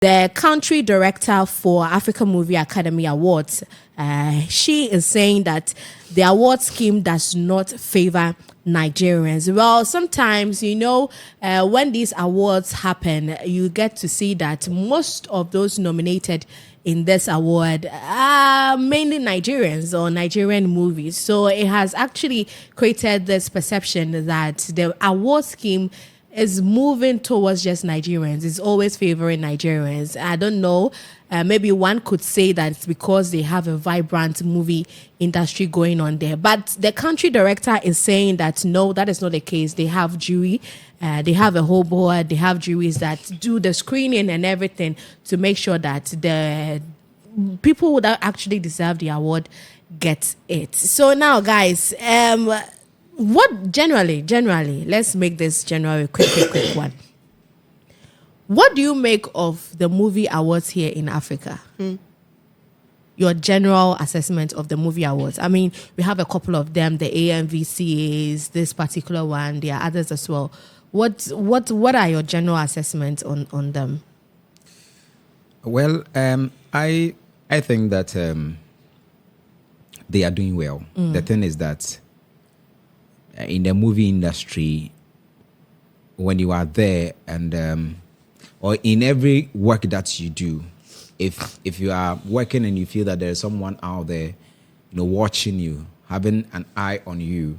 the country director for African Movie Academy Awards, she is saying that the award scheme does not favor Nigerians. Well, sometimes, when these awards happen, you get to see that most of those nominated in this award are mainly Nigerians or Nigerian movies. So it has actually created this perception that the award scheme is moving towards just Nigerians. It's always favoring Nigerians. I don't know. Maybe one could say that it's because they have a vibrant movie industry going on there. But the country director is saying that no, that is not the case. They have jury. They have a whole board. They have juries that do the screening and everything to make sure that the people that actually deserve the award get it. So now, guys, what generally, let's make this generally quick one. What do you make of the movie awards here in Africa? Your general assessment of the movie awards. I mean, we have a couple of them, the AMVCAs, this particular one, there are others as well. What are your general assessments on them? Well, I think that they are doing well. The thing is that in the movie industry, when you are there and or in every work that you do, if you are working and you feel that there is someone out there, watching you, having an eye on you,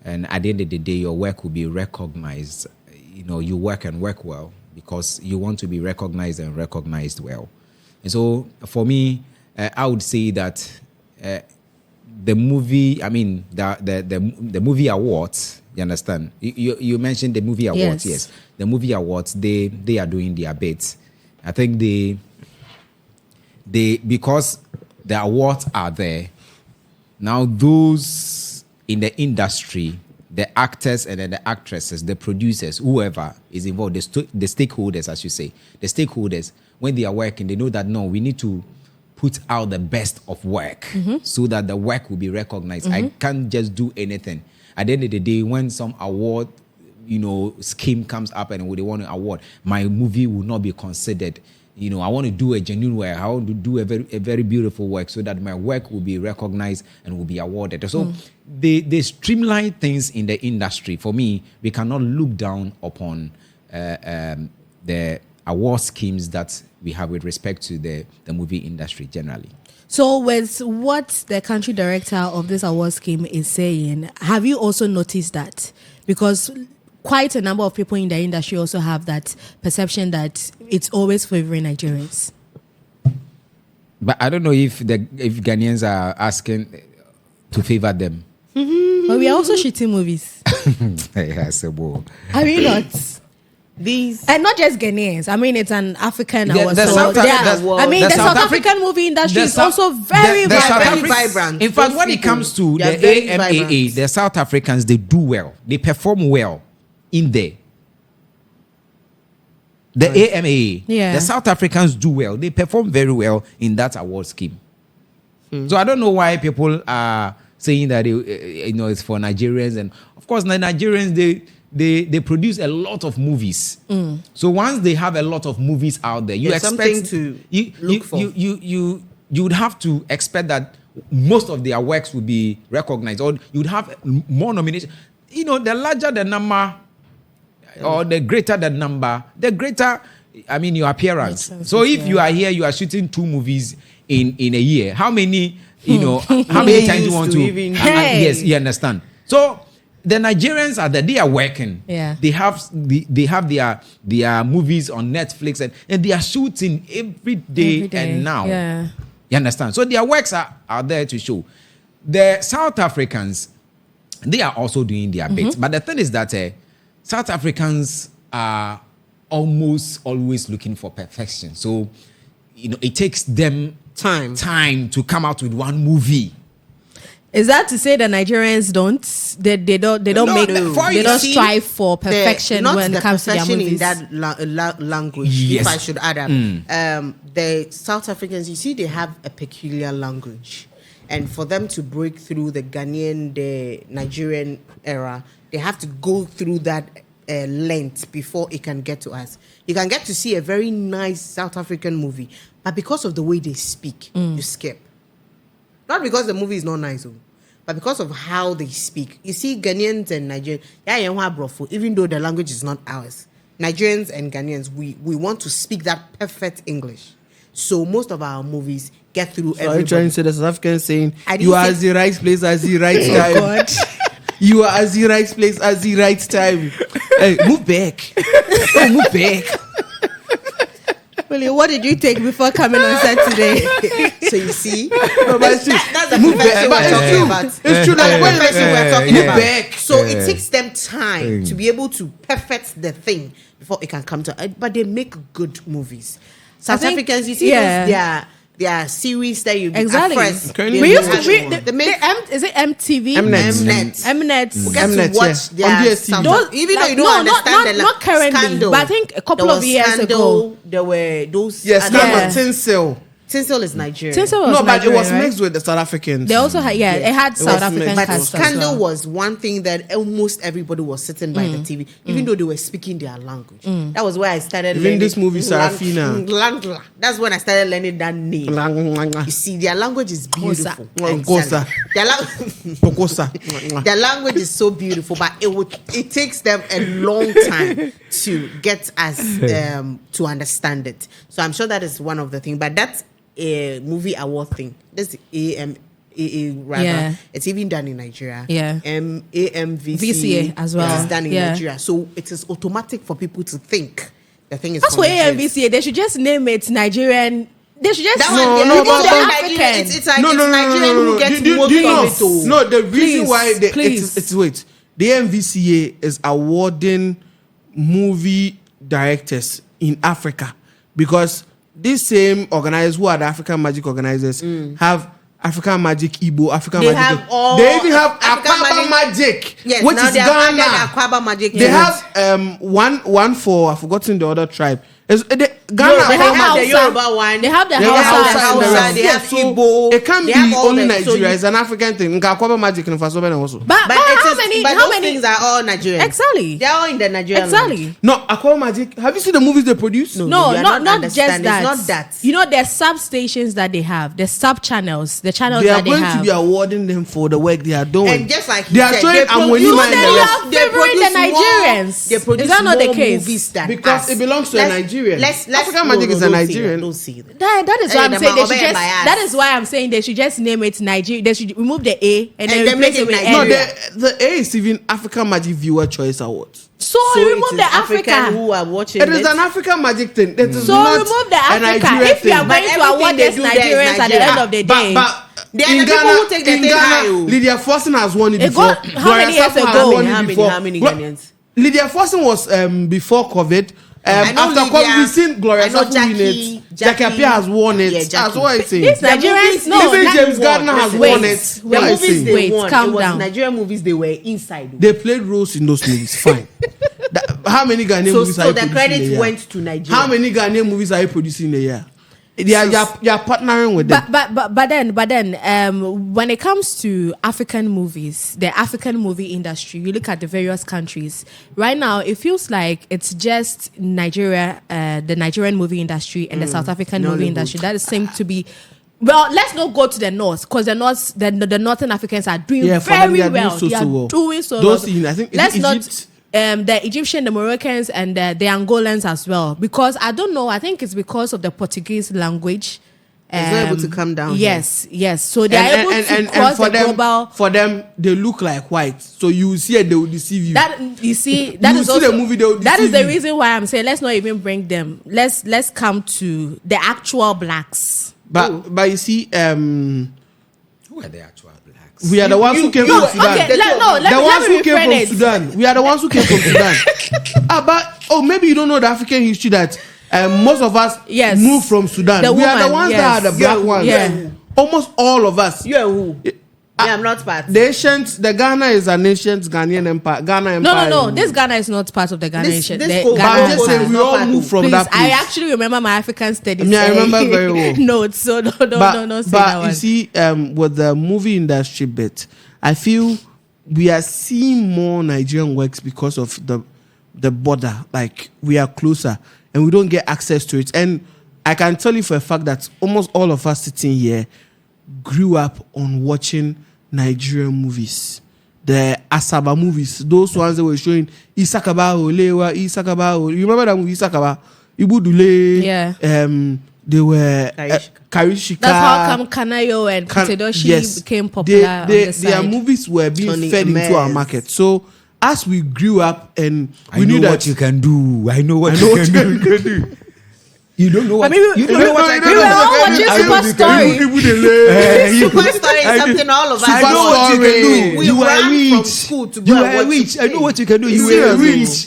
and at the end of the day, your work will be recognized. You work and work well because you want to be recognized and recognized well. And so, for me, I would say that the movie, the movie awards. You understand? You mentioned the movie awards. Yes, the movie awards. They are doing their bit. I think they because the awards are there now. Those in the industry, the actors and then the actresses, the producers, whoever is involved, the stakeholders, as you say, the stakeholders, when they are working, they know that no, we need to put out the best of work so that the work will be recognized. I can't just do anything. At the end of the day, when some award, scheme comes up and they want to award, my movie will not be considered. I want to do a genuine work. I want to do a very beautiful work so that my work will be recognized and will be awarded. So they streamline things in the industry. For me, we cannot look down upon the award schemes that we have with respect to the movie industry generally. So with what the country director of this award scheme is saying, have you also noticed that? Because quite a number of people in the industry also have that perception that it's always favoring Nigerians. But I don't know if Ghanaians are asking to favor them. But we are also shitty movies. Yes, Are we not? These and not just Ghanaians. I mean, it's an African award. The South African movie industry is also very vibrant. In fact, when it comes to the AMAA, the South Africans, they do well. They perform well in there. The AMAA, the South Africans do well. They perform very well in that award scheme. So I don't know why people are saying that it's for Nigerians. And of course, the Nigerians, they produce a lot of movies. So once they have a lot of movies out there, you expect to look for. You would have to expect that most of their works will be recognized, or you'd have more nominations. The larger the number, or the greater the number, the greater your appearance. So if you are here, you are shooting 2 movies in a year. How many how many times do you want to? Yes, you understand. So the Nigerians are there, they are working. Yeah. They have their movies on Netflix and they are shooting every day and now. Yeah. You understand? So their works are there to show. The South Africans, they are also doing their bit. But the thing is that South Africans are almost always looking for perfection. So, it takes them time to come out with one movie. Is that to say the Nigerians don't strive for perfection when it comes to their movies? In that language, yes. If I should add up, the South Africans, you see, they have a peculiar language, and for them to break through the Ghanaian, the Nigerian era, they have to go through that length before it can get to us. You can get to see a very nice South African movie, but because of the way they speak, you skip. Not because the movie is not nice, but because of how they speak. You see, Ghanaians and Nigerians, even though the language is not ours, Nigerians and Ghanaians, we want to speak that perfect English. So most of our movies get through everybody. Are you trying to say the South African saying, I didn't you are say- at the right place at the right time? God. You are at the right place at the right time. Hey, move back. Oh, move back. Willie, what did you take before coming on set today? So you see, No, but it's true. that's the Move perfection back. we're talking about. It's true. Like, That's the perfection we're talking Move about. back. So it takes them time to be able to perfect the thing before it can come to. But they make good movies. South think- Africans, you see, yeah. their series that you Exactly. at first. Currently they We used have to read. one. They make Is it MTV? Mnet. Mnet. we get Mnet, to watch yeah. On their DSTV. South- Those- even though like, you don't no, understand not currently, Scandal. but I think a couple There of was years Scandal, ago. there were those. Yes, other- Yeah. Tinsel. Tinsel is Nigerian. Tinsel was No, but it was Nigerian, right? mixed with the South Africans. They also had, it had South was African mixed. But cast as Scandal well. was one thing that almost everybody was sitting by the TV, even though they were speaking their language. That was where I started Even learning. this movie, Sarafina. That's when I started learning that name. You see, their language is beautiful. Kosa. Their, Pokosa. their language is so beautiful, but it takes them a long time to get us to understand it. So I'm sure that is one of the things. But that's a movie award thing. That's the rather. Yeah. It's even done in Nigeria. Yeah. AMVCA VCA as well. It's done in Yeah. Nigeria. So it is automatic for people to think the thing is That's from why Nigeria. AMVCA, they should just name it Nigerian. They should just That No, one, they no, remove but- the but- Nigerian. It's like No, it's no, no, no, Nigerian no, no. who gets Do you most know? of it. Oh. No, the reason Please, why please. it's wait. The MVCA is awarding movie directors in Africa because these same organizers who are the African Magic organizers have African Magic Igbo, African They Magic. have all They even have African Akwaba Magic, Yes, which now is they have Ghana. added Akwaba Magic. They have one for I've forgotten the other tribe. Ghana. They They have have the Hausa. Yoruba one. They have the They have Hausa. Hausa and the Hausa, rest. they have So Igbo. it can't They be have all only the- so Nigeria. you- It's an African thing. Akwaba Magic and Fasobe also. But But how many? But How those many? things are all Nigerian. Exactly. They're all in the Nigerian. Exactly. land. No, Aqua Magic. Have you seen the movies they produce? No. No, you are not not just understanding. that. It's not that. You know, there's substations that they have. There's sub channels. The channels They are that they going have. to be awarding them for the work they are doing. And just like they are showing Amwenima and then the you rest. have favoring the Nigerians. They produce Is that not the more case? movies than Because us. it belongs to a Nigerian. no, African Magic is a don't say Nigerian. that, Don't say that. That is why Hey, I'm the saying they man should obey just. bias. That is why I'm saying they should just name it Nigeria. They should remove the A and then then replace make it with it N. No, Nigeria. the A is even African Magic Viewer Choice Awards. So So remove it is the Africa. who are watching It is an African Magic thing. It is So not remove the a Africa. Nigerian If you are thing. going to everything award they these do there is Nigerians at the Nigeria. end of the day, But They are in the people Ghana, who take the in thing Ghana, high, oh. Lydia Forson has won it It before. got- how many years Sappho has ago? won it How many- before. how many Well, Ghanaians? Lydia Forson was before COVID. I know After Lydia. COVID, we've seen Gloria I know Sappho win it. Jackie Jackie Appiah has won it. Yeah, That's Jackie. what I'm saying. these Nigerians, no, Even that- James Gardner has Wait, won it. wait, The What I'm movies saying. they Wait, won, calm it was down. Nigerian movies they were inside. They played roles in those movies. Fine. How many Ghanaian movies are So you the producing in a credit year? went to Nigeria. How many Ghanaian movies are you producing in a year? You're partnering with them. But then, when it comes to African movies, the African movie industry, you look at the various countries. Right now, it feels like it's just Nigeria, the Nigerian movie industry, and the South African movie Nollywood. industry. That seems to be. Well, let's not go to the north because the Northern Africans are doing Yeah, for them, very they are doing well. so, They so are well. doing so Those well. in, I think, Let's Egypt. not. The Egyptian, the Moroccans, and the Angolans as well. Because I don't know. I think it's because of the Portuguese language. It's not able to come down Yes. So they are able to cross for the them, global. for them, they look like white. So you see it, they will deceive you. That you see, that You is see also the movie, they will that is deceive the you. reason why I'm saying let's not even bring them. Let's come to the actual blacks. but you see, Who are the actual blacks? we are the ones who came you- from Sudan. Okay, let the ones me who came rephrase from it. Sudan. We are the ones who came from Sudan. But maybe you don't know the African history that most of us Yes. moved from Sudan. The We are the woman, ones yes. that are the black Yeah, ones. yeah. Almost all of us. You are who? Yeah, I'm not part. The ancient, the Ghana is an ancient Ghanaian empire. Ghana empire. No. This Ghana is not part of the Ghana nation. this The Congo- But I'm Ghana just Ghana saying, we is all not moved from Please, that place. I actually remember my African studies. I remember very well. Notes, so don't say that But you one. see, with the movie industry bit, I feel we are seeing more Nigerian works because of the the border. Like we are closer and we don't get access to it. And I can tell you for a fact that almost all of us sitting here grew up on watching Nigerian movies. The Asaba movies, those ones that were showing Isakaba, Olewa, Isakaba. You remember that movie Isakaba? Ibudule. Yeah. They were Karishika. That's how come Kanayo and Kutedoshi became popular on the side. Their movies were being Tony fed Emez. into our market. So as we grew up and I we know knew that what you can do. I know what you can do. You don't know what you don't know what I we were all watching Super Story. Super Story is something all of us. I know what you can do. We You are ran from rich. school to go You and are watch rich. it. I know what you can do. You You are are rich.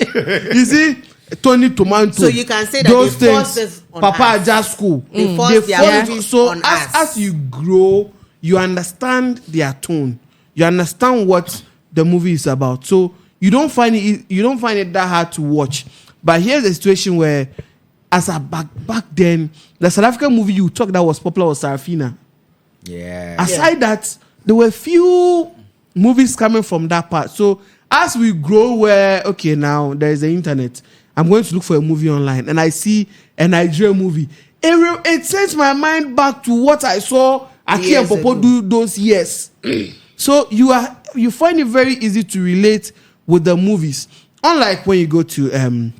You see, Tony Tomato. So you can say that those they forced things, this on Papa us. Aja school. They forced their forced- movies so on as us. you grow, you understand their tone. You understand what the movie is about. So you don't find it that hard to watch. But here's a situation where, as a back then, the South African movie you talked that was popular was Sarafina. Yeah. Aside that, there were few movies coming from that part. So as we grow, where okay now there is the internet, I'm going to look for a movie online, and I see a Nigerian movie. It sends my mind back to what I saw Aki and Years Popo ago. do those years. So you find it very easy to relate with the movies, unlike when you go to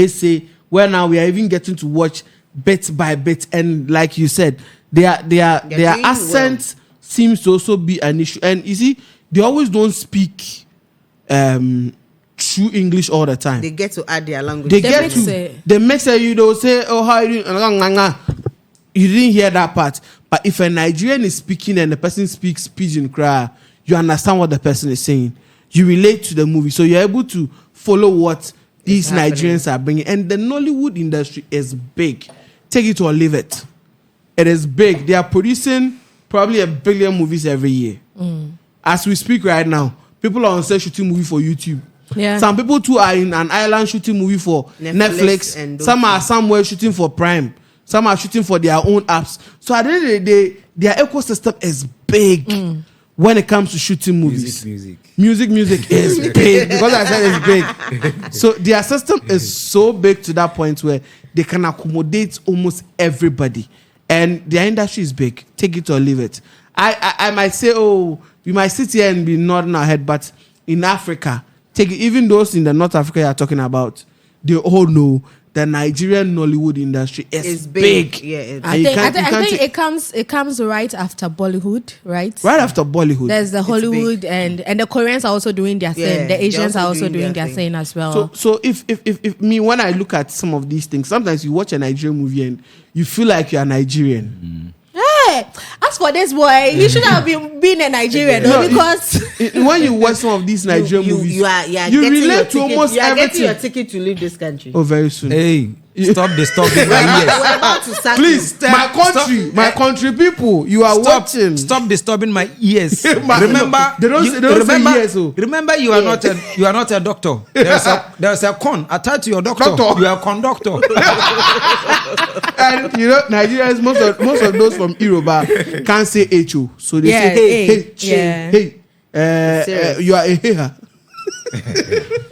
SA, where now we are even getting to watch bit by bit, and like you said, their doing accent seems to also be an issue. And you see, they always don't speak true English all the time. They get to add their language. They They get mix to it. they mix it. You don't say, "Oh, how you doing?" You didn't hear that part. But if a Nigerian is speaking and the person speaks pidgin cry, you understand what the person is saying. You relate to the movie, so you're able to follow what these happening. Nigerians are bringing. And the Nollywood industry is big. Take it or leave it. It is big. They are producing probably 1 billion movies every year. As we speak right now, people are on set shooting movie for YouTube. Yeah. Some people too are in an island shooting movie for Netflix Netflix. and those Some are somewhere shooting for Prime. Some are shooting for their own apps. So at the end of the day, their ecosystem is big when it comes to shooting movies. Music is big because I said it's big. So their system is so big to that point where they can accommodate almost everybody, and their industry is big. Take it or leave it. I might say, oh, we might sit here and be nodding our head, but in Africa, take it, even those in the North Africa you are talking about, they all know the Nigerian Nollywood industry is It's big. big. Yeah, it's I And you think, can't- you I can't think take- it comes right after Bollywood, right? right after Bollywood. There's the Hollywood and the Koreans are also doing their Yeah, thing. The they're Asians also are also doing doing their their thing. thing as well. So if me, when I look at some of these things, sometimes you watch a Nigerian movie and you feel like you're Nigerian. Hey, as for this boy, you should have been a Nigerian No, though, because When you watch some of these Nigerian movies, you are you getting your relate to ticket, almost you are getting your everything. ticket to leave this country. Oh, very soon. Hey, stop disturbing my ears. We're about to sack Please, you. my country people, you are watching. Stop disturbing my ears. My- Remember, they don't say yes, oh. remember, you are not a doctor. There's a con attached to your doctor. Doctor. You are a conductor. And you know, Nigerians, most of those from Yoruba can't say HO, so they Yeah, say hey, yeah. hey, you are a here.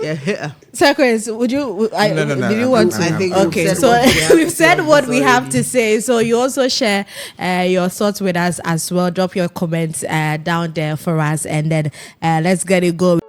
Yeah. Sir Chris, would you? No, did you want to? I think Okay, we've said so what we have we've to said say what we have already. to say. So you also share your thoughts with us as well. Drop your comments down there for us, and then let's get it going.